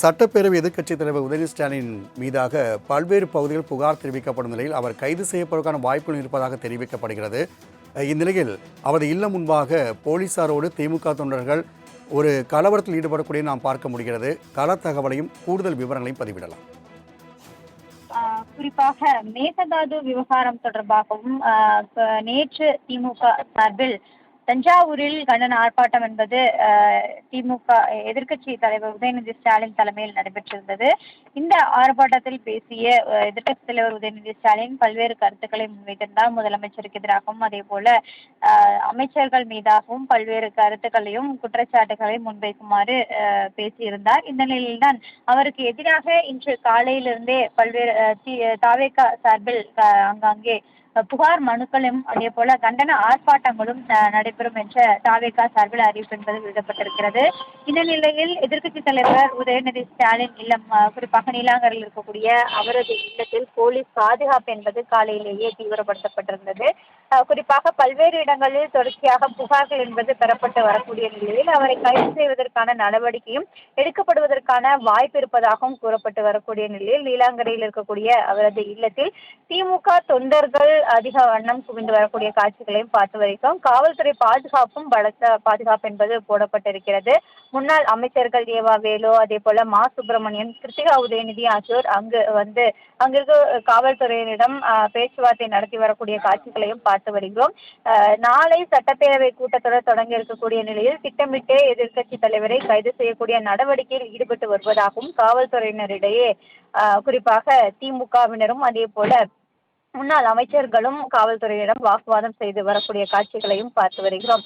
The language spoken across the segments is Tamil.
சட்டப்பேரவை எதிர்க்கட்சித் தலைவர் உதயநிதி ஸ்டாலின் மீதாக பல்வேறு பகுதிகளில் புகார் தெரிவிக்கப்படும் நிலையில் அவர் கைது செய்யப்படுவதற்கான வாய்ப்புகள் இருப்பதாக தெரிவிக்கப்படுகிறது. இந்நிலையில் அவரது இல்லம் முன்பாக போலீசாரோடு திமுக தொண்டர்கள் ஒரு கலவரத்தில் ஈடுபடக்கூடிய நாம் பார்க்க முடிகிறது. கள தகவலையும் கூடுதல் விவரங்களையும் பதிவிடலாம். குறிப்பாக மேகதாது விவகாரம் தொடர்பாகவும் நேற்று திமுக சார்பில் தஞ்சாவூரில் கண்டன ஆர்ப்பாட்டம் என்பது திமுக எதிர்க்கட்சி தலைவர் உதயநிதி ஸ்டாலின் தலைமையில் நடைபெற்றிருந்தது. இந்த ஆர்ப்பாட்டத்தில் பேசிய எதிர்க்கட்சி தலைவர் உதயநிதி ஸ்டாலின் பல்வேறு கருத்துக்களை முன்வைத்திருந்தார். முதலமைச்சருக்கு எதிராகவும் அதே போல அமைச்சர்கள் மீதாகவும் பல்வேறு கருத்துக்களையும் குற்றச்சாட்டுகளை முன்வைக்குமாறு பேசியிருந்தார். இந்த நிலையில்தான் அவருக்கு எதிராக இன்று காலையிலிருந்தே பல்வேறு தாவேகா சார்பில் அங்கங்கே புகார் மனுக்களும் அதே போல கண்டன ஆர்ப்பாட்டங்களும் நடைபெறும் என்ற தாவேகா சார்பில் அறிவிப்பு என்பது வெளியிடப்பட்டிருக்கிறது. இந்த நிலையில் எதிர்க்கட்சி தலைவர் உதயநிதி ஸ்டாலின் இல்லம் குறிப்பாக நீலாங்கரில் இருக்கக்கூடிய அவரது இல்லத்தில் போலீஸ் பாதுகாப்பு என்பது காலையிலேயே தீவிரப்படுத்தப்பட்டிருந்தது. குறிப்பாக பல்வேறு இடங்களில் தொடர்ச்சியாக புகார்கள் என்பது பெறப்பட்டு வரக்கூடிய நிலையில் அவரை கைது செய்வதற்கான நடவடிக்கையும் எடுக்கப்படுவதற்கான வாய்ப்பு இருப்பதாகவும் கூறப்பட்டு வரக்கூடிய நிலையில் நீலாங்கரையில் இருக்கக்கூடிய அவரது இல்லத்தில் திமுக தொண்டர்கள் அதிக வண்ணம் குவிந்து வரக்கூடிய காட்சிகளையும் பார்த்து வருகிறோம். காவல்துறை பாதுகாப்பும் பலத்த பாதுகாப்பு என்பது போடப்பட்டிருக்கிறது. முன்னாள் அமைச்சர்கள் ஏவா வேலு அதே போல மா சுப்பிரமணியன், கிருத்திகா உதயநிதி ஆகியோர் அங்கிருக்க காவல்துறையினரிடம் பேச்சுவார்த்தை நடத்தி வரக்கூடிய காட்சிகளையும் பார்த்து வருகிறோம். நாளை சட்டப்பேரவை கூட்டத்தொடர் தொடங்க இருக்கக்கூடிய நிலையில் திட்டமிட்டே எதிர்க்கட்சி தலைவரை கைது செய்யக்கூடிய நடவடிக்கையில் ஈடுபட்டு வருவதாகவும் காவல்துறையினரிடையே குறிப்பாக திமுகவினரும் அதே போல முன்னாள் அமைச்சர்களும் காவல்துறையிடம் வாக்குவாதம் செய்து வரக்கூடிய காட்சிகளையும் பார்த்து வருகிறோம்.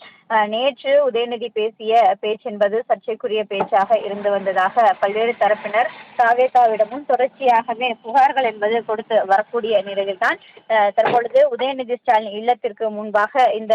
நேற்று உதயநிதி பேசிய பேச்சு என்பது சர்ச்சைக்குரிய பேச்சாக இருந்து வந்ததாக பல்வேறு தரப்பினர் தாவேகாவிடமும் தொடர்ச்சியாகவே புகார்கள் என்பது கொடுத்து வரக்கூடிய நிலையில்தான் தற்பொழுது உதயநிதி ஸ்டாலின் இல்லத்திற்கு முன்பாக இந்த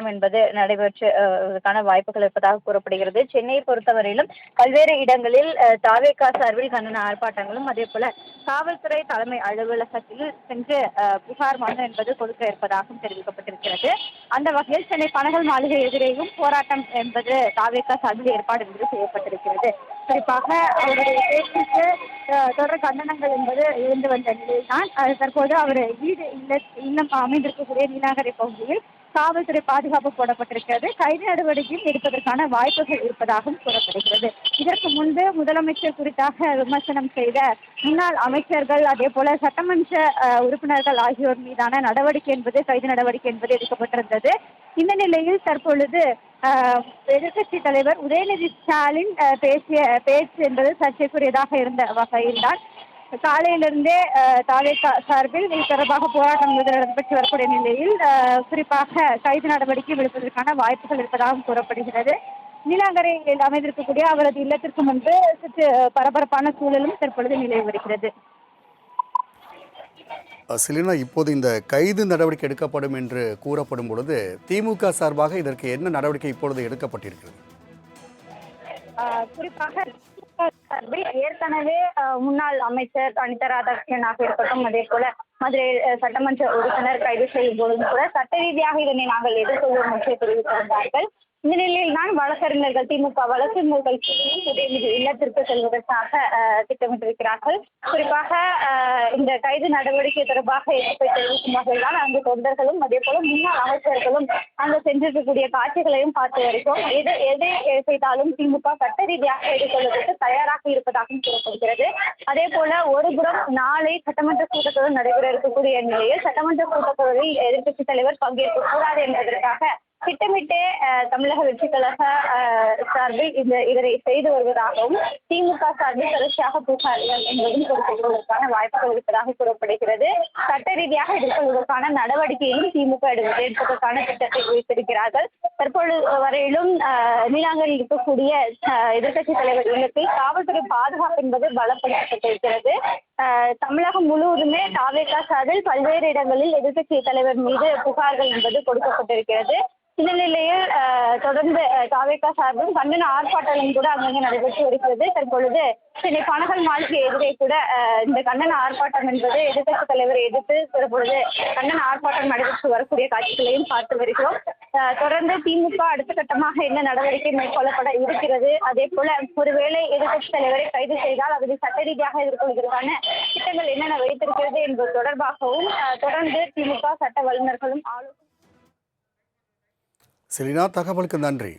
என்பது நடைபெற்றதற்கான வாய்ப்புகள் இருப்பதாக கூறப்படுகிறது. சென்னையை பொறுத்தவரையிலும் பல்வேறு இடங்களில் தாவேகா சார்பில் கண்டன ஆர்ப்பாட்டங்களும் அதே போல காவல்துறை தலைமை அலுவலகத்தில் சென்று புகார் மனு என்பது கொடுக்க இருப்பதாகவும் தெரிவிக்கப்பட்டிருக்கிறது. அந்த வகையில் சென்னை பனகல் மாளிகை எதிரேயும் போராட்டம் என்பது தாவேகா சார்பில் ஏற்பாடு என்பது செய்யப்பட்டிருக்கிறது. குறிப்பாக அவருடைய பேச்சுக்கு தொடர் கண்டனங்கள் என்பது இருந்து வந்த நிலையில்தான் தற்போது அவர் வீடு இல்லம் அமைந்திருக்கக்கூடிய நீலாங்கரை பகுதியில் காவல்துறை பாதுகாப்பு போடப்பட்டிருக்கிறது. கைது நடவடிக்கையும் எடுப்பதற்கான வாய்ப்புகள் இருப்பதாகவும் கூறப்படுகிறது. இதற்கு முன்பு முதலமைச்சர் குறித்தாக விமர்சனம் செய்த முன்னாள் அமைச்சர்கள் அதே போல சட்டமன்ற உறுப்பினர்கள் ஆகியோர் மீதான நடவடிக்கை என்பது கைது நடவடிக்கை என்பது எடுக்கப்பட்டிருந்தது. இந்த நிலையில் தற்பொழுது எதிர்கட்சி தலைவர் உதயநிதி ஸ்டாலின் பேசிய பேச்சு என்பது சர்ச்சைக்குரியதாக இருந்த வகையில்தான் காலையிலிருந்தே தாவேகா சார்பில் இது தொடர்பாக போராட்டம் நடைபெற்று வரக்கூடிய நிலையில் குறிப்பாக கைது நடவடிக்கை எடுப்பதற்கான வாய்ப்புகள் இருப்பதாகவும் கூறப்படுகிறது. நீலாங்கரையில் அமைந்திருக்கக்கூடிய அவரது இல்லத்திற்கு முன்பு சற்று பரபரப்பான சூழலும் தற்பொழுது நிலவி வருகிறது. சிலினா, இப்போது இந்த கைது நடவடிக்கை எடுக்கப்படும் என்று கூறப்படும் பொழுது திமுக சார்பாக இதற்கு என்ன நடவடிக்கை இப்பொழுது எடுக்கப்பட்டிருக்கிறது? குறிப்பாக ஏற்கனவே முன்னாள் அமைச்சர் அனிதா ராதாகிருஷ்ணனாக இருக்கட்டும் அதே போல மதுரை சட்டமன்ற உறுப்பினர் கைது செய்யும் போதும் கூட சட்ட ரீதியாக இதனை நாங்கள் எதிர்கொள்வோம் என்று தெரிவித்திருந்தார்கள். இந்த நிலையில் தான் வழக்கறிஞர்கள் திமுக வழக்கறிஞர்கள் உதயநிதி இல்லத்திற்கு செல்வதற்காக திட்டமிட்டிருக்கிறார்கள். குறிப்பாக இந்த கைது நடவடிக்கை தொடர்பாக எதிர்ப்பை தெரிவிக்கும் வகையில் தான் அங்கு தொண்டர்களும் அதே போல முன்னாள் அமைச்சர்களும் அங்கு சென்றிருக்கக்கூடிய காட்சிகளையும் பார்த்து வருகிறோம். எதை செய்தாலும் திமுக சட்ட ரீதியாக எதிர்கொள்வதற்கு தயாராக இருப்பதாகவும் கூறப்படுகிறது. அதே போல ஒருபுறம் நாளை சட்டமன்ற கூட்டத்தொடர் நடைபெற இருக்கக்கூடிய நிலையில் சட்டமன்ற கூட்டத்தொடரில் எதிர்க்கட்சி தலைவர் பங்கேற்க கூடாது என்பதற்காக திட்டமிட்டே தமிழக வெற்றி கழக சார்பில் இதனை செய்து வருவதாகவும் திமுக சார்பில் தொடர்ச்சியாக புகார்கள் என்பதும் கொடுக்கப்படுவதற்கான வாய்ப்புகள் இருப்பதாக கூறப்படுகிறது. சட்ட ரீதியாக எதிர்கொள்வதற்கான நடவடிக்கையும் திமுக எடுப்பதற்கான திட்டத்தை வைத்திருக்கிறார்கள். தற்பொழுது வரையிலும் நீலாங்கரில் இருக்கக்கூடிய எதிர்க்கட்சி தலைவர் இல்லத்தில் காவல்துறை பாதுகாப்பு என்பது பலப்படுத்தப்பட்டிருக்கிறது. தமிழகம் முழுவதுமே தாவேகா சார்பில் பல்வேறு இடங்களில் எதிர்க்கட்சி தலைவர் மீது புகார்கள் என்பது கொடுக்கப்பட்டிருக்கிறது. இந்த நிலையில் தொடர்ந்து தாவேகா சார்பில் கண்டன ஆர்ப்பாட்டங்களும் கூட அங்கங்கே நடைபெற்று வருகிறது. தற்பொழுது சென்னை பனகல் மாளிகை எதிரே கூட இந்த கண்டன ஆர்ப்பாட்டம் என்பது எதிர்க்கட்சித் தலைவரை எதிர்த்து தற்பொழுது கண்டன ஆர்ப்பாட்டம் நடைபெற்று வரக்கூடிய காட்சிகளையும் பார்த்து வருகிறோம். தொடர்ந்து திமுக அடுத்த கட்டமாக என்ன நடவடிக்கை மேற்கொள்ளப்பட இருக்கிறது, அதே போல ஒருவேளை எதிர்க்கட்சித் தலைவரை கைது செய்தால் அதனை சட்ட ரீதியாக எதிர்கொள்வதற்கான திட்டங்கள் என்னென்ன வைத்திருக்கிறது என்பது தொடர்பாகவும் தொடர்ந்து திமுக சட்ட வல்லுநர்களும் ஆலோசனை. செலினா, தகவலுக்கு நன்றி.